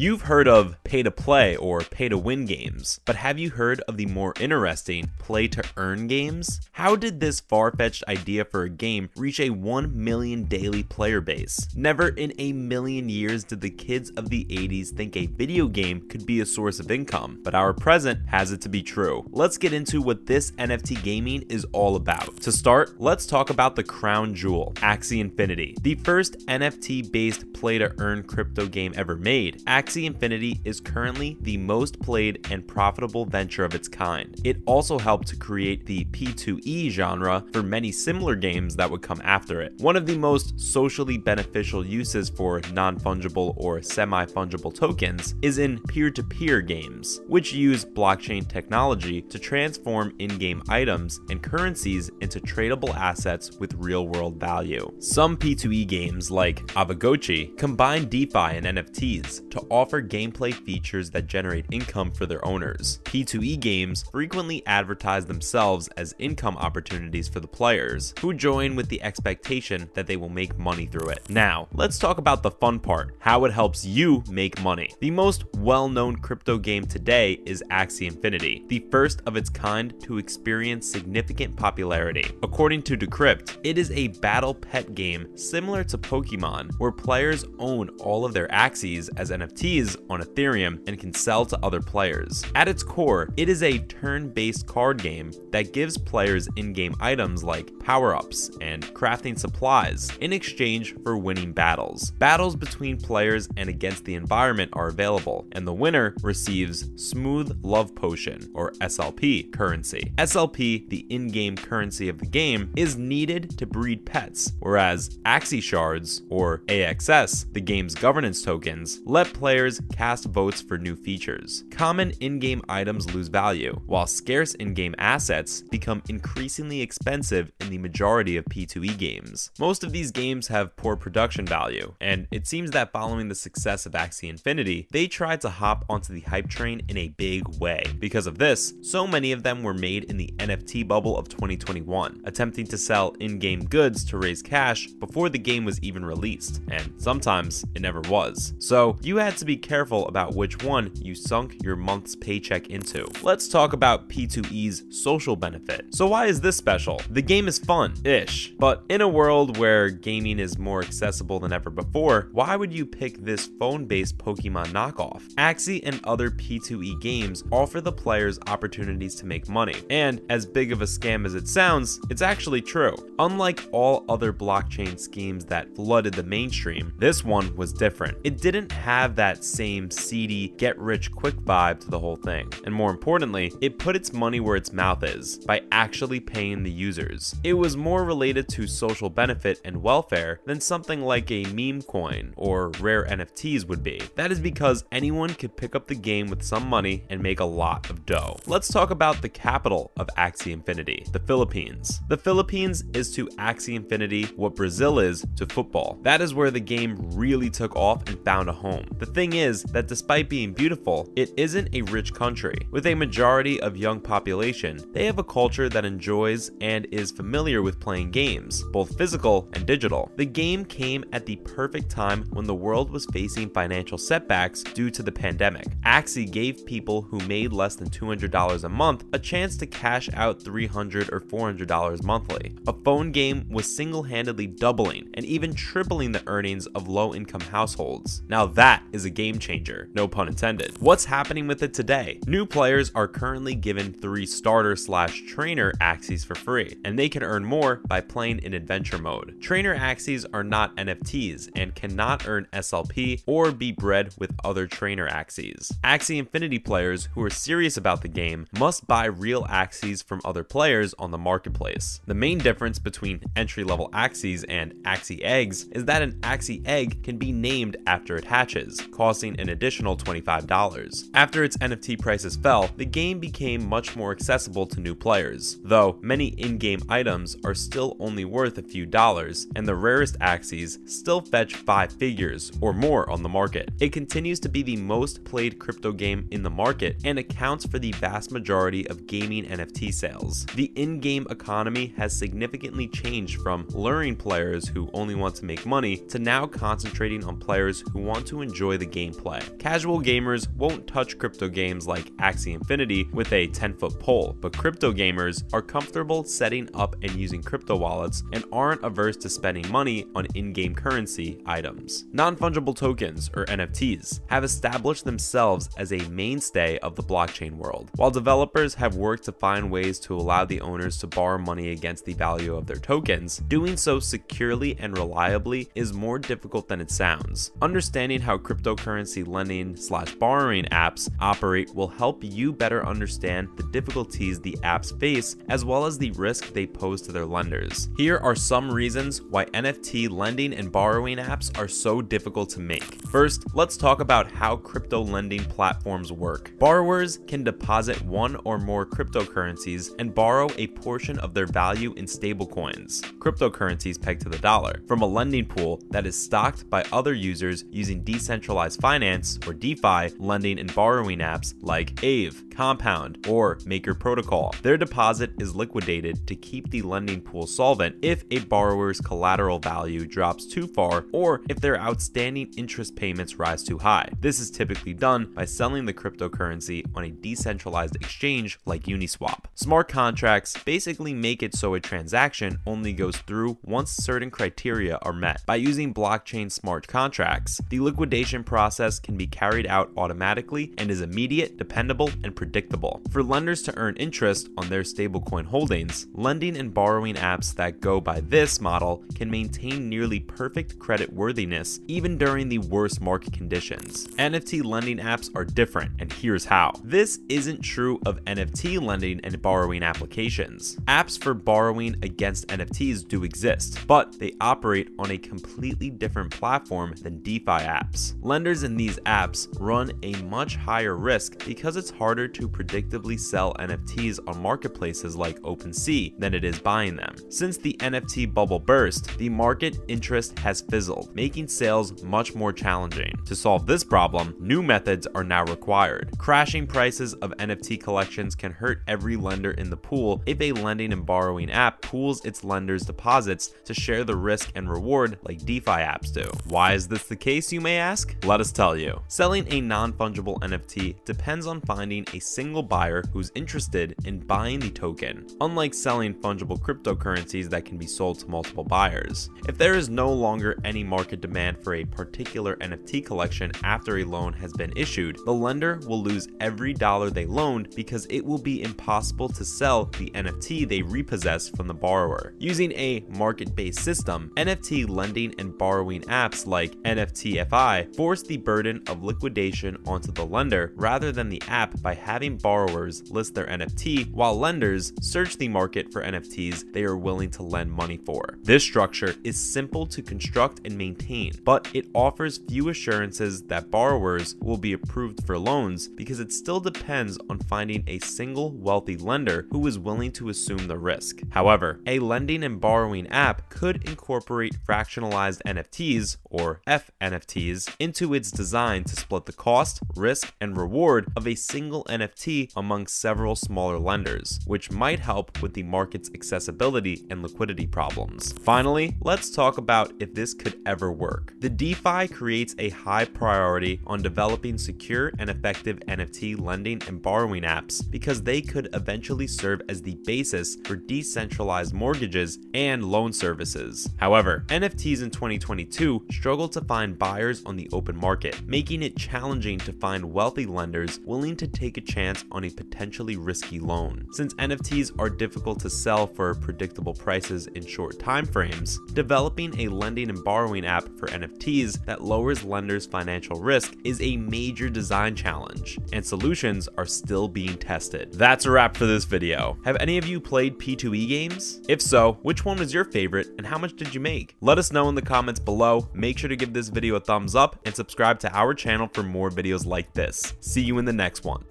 You've heard of pay-to-play or pay-to-win games, but have you heard of the more interesting play-to-earn games? How did this far-fetched idea for a game reach a 1 million daily player base? Never in a million years did the kids of the 80s think a video game could be a source of income, but our present has it to be true. Let's get into what this NFT gaming is all about. To start, let's talk about the crown jewel, Axie Infinity, the first NFT-based play-to-earn crypto game ever made. Axie Infinity is currently the most played and profitable venture of its kind. It also helped to create the P2E genre for many similar games that would come after it. One of the most socially beneficial uses for non-fungible or semi-fungible tokens is in peer-to-peer games, which use blockchain technology to transform in-game items and currencies into tradable assets with real-world value. Some P2E games like Avagochi combine DeFi and NFTs to offer gameplay features that generate income for their owners. P2E games frequently advertise themselves as income opportunities for the players, who join with the expectation that they will make money through it. Now, let's talk about the fun part, how it helps you make money. The most well-known crypto game today is Axie Infinity, the first of its kind to experience significant popularity. According to Decrypt, it is a battle pet game similar to Pokemon, where players own all of their Axies as NFTs on Ethereum and can sell to other players. At its core, it is a turn-based card game that gives players in-game items like power-ups and crafting supplies in exchange for winning battles. Battles between players and against the environment are available, and the winner receives Smooth Love Potion, or SLP, currency. SLP, the in-game currency of the game, is needed to breed pets, whereas Axie Shards, or AXS, the game's governance tokens, let players cast votes for new features. Common in-game items lose value, while scarce in-game assets become increasingly expensive in the majority of P2E games. Most of these games have poor production value, and it seems that following the success of Axie Infinity, they tried to hop onto the hype train in a big way. Because of this, so many of them were made in the NFT bubble of 2021, attempting to sell in-game goods to raise cash before the game was even released, and sometimes it never was. So you had to be careful about which one you sunk your month's paycheck into. Let's talk about P2E's social benefit. So why is this special? The game is fun-ish, but in a world where gaming is more accessible than ever before, why would you pick this phone-based Pokemon knockoff? Axie and other P2E games offer the players opportunities to make money, and as big of a scam as it sounds, it's actually true. Unlike all other blockchain schemes that flooded the mainstream, this one was different. It didn't have that same seedy, get-rich-quick vibe to the whole thing, and more importantly, it put its money where its mouth is, by actually paying the users. It was more related to social benefit and welfare than something like a meme coin or rare NFTs would be. That is because anyone could pick up the game with some money and make a lot of dough. Let's talk about the capital of Axie Infinity, the Philippines. The Philippines is to Axie Infinity what Brazil is to football. That is where the game really took off and found a home. The thing is that despite being beautiful, it isn't a rich country. With a majority of young population, they have a culture that enjoys and is familiar with playing games, both physical and digital. The game came at the perfect time when the world was facing financial setbacks due to the pandemic. Axie gave people who made less than $200 a month a chance to cash out $300 or $400 monthly. A phone game was single-handedly doubling and even tripling the earnings of low-income households. Now that is a game changer, no pun intended. What's happening with it today? New players are currently given 3 starter/trainer Axies for free, and they can earn more by playing in adventure mode. Trainer Axies are not NFTs and cannot earn SLP or be bred with other trainer Axies. Axie Infinity players who are serious about the game must buy real Axies from other players on the marketplace. The main difference between entry-level Axies and Axie eggs is that an Axie egg can be named after it hatches, costing an additional $25. After its NFT prices fell, the game became much more accessible to new players, though many in-game items are still only worth a few dollars, and the rarest Axies still fetch 5 figures or more on the market. It continues to be the most played crypto game in the market and accounts for the vast majority of gaming NFT sales. The in-game economy has significantly changed from luring players who only want to make money to now concentrating on players who want to enjoy the gameplay. Casual gamers won't touch crypto games like Axie Infinity with a 10-foot pole, but crypto gamers are comfortable setting up and using crypto wallets and aren't averse to spending money on in-game currency items. Non-fungible tokens, or NFTs, have established themselves as a mainstay of the blockchain world. While developers have worked to find ways to allow the owners to borrow money against the value of their tokens, doing so securely and reliably is more difficult than it sounds. Understanding how cryptocurrency lending/borrowing apps operate will help you better understand the difficulties the apps face as well as the risk they pose to their lenders. Here are some reasons why NFT lending and borrowing apps are so difficult to make. First, let's talk about how crypto lending platforms work. Borrowers can deposit one or more cryptocurrencies and borrow a portion of their value in stablecoins, cryptocurrencies pegged to the dollar, from a lending pool that is stocked by other users using decentralized finance or DeFi lending and borrowing apps like Aave, Compound, or Maker Protocol. Their deposit is liquidated to keep the lending pool solvent if a borrower's collateral value drops too far or if their outstanding interest payments rise too high. This is typically done by selling the cryptocurrency on a decentralized exchange like Uniswap. Smart contracts basically make it so a transaction only goes through once certain criteria are met. By using blockchain smart contracts, the liquidation process can be carried out automatically and is immediate, dependable, and predictable. For lenders to earn interest on their stablecoin holdings, lending and borrowing apps that go by this model can maintain nearly perfect credit worthiness even during the worst market conditions. NFT lending apps are different, and here's how. This isn't true of NFT lending and borrowing applications. Apps for borrowing against NFTs do exist, but they operate on a completely different platform than DeFi apps. Lenders in these apps run a much higher risk because it's harder to predictably sell NFTs on marketplaces like OpenSea than it is buying them. Since the NFT bubble burst, the market interest has fizzled, making sales much more challenging. To solve this problem, new methods are now required. Crashing prices of NFT collections can hurt every lender in the pool if a lending and borrowing app pools its lenders' deposits to share the risk and reward like DeFi apps do. Why is this the case, you may ask? Let us tell you. Selling a non-fungible NFT depends on finding a single buyer who's interested in buying the token, unlike selling fungible cryptocurrencies that can be sold to multiple buyers. If there is no longer any market demand for a particular NFT collection after a loan has been issued, the lender will lose every dollar they loaned because it will be impossible to sell the NFT they repossess from the borrower. Using a market-based system, NFT lending and borrowing apps like NFTFI force the burden of liquidation onto the lender rather than the app by having borrowers list their NFT while lenders search the market for NFTs they are willing to lend money for. This structure is simple to construct and maintain, but it offers few assurances that borrowers will be approved for loans because it still depends on finding a single wealthy lender who is willing to assume the risk. However, a lending and borrowing app could incorporate fractionalized NFTs, or FNFTs, into its design to split the cost, risk, and reward of a single NFT among several smaller lenders, which might help with the market's accessibility and liquidity problems. Finally, let's talk about if this could ever work. The DeFi creates a high priority on developing secure and effective NFT lending and borrowing apps because they could eventually serve as the basis for decentralized mortgages and loan services. However, NFTs in 2022 struggle to find buyers on the open market, making it challenging to find wealthy lenders willing to take a chance on a potentially risky loan. Since NFTs are difficult to sell for predictable prices in short time frames, developing a lending and borrowing app for NFTs that lowers lenders' financial risk is a major design challenge, and solutions are still being tested. That's a wrap for this video. Have any of you played P2E games? If so, which one was your favorite and how much did you make? Let us know in the comments below. Make sure to give this video a thumbs up and subscribe to our channel for more videos like this. See you in the next one.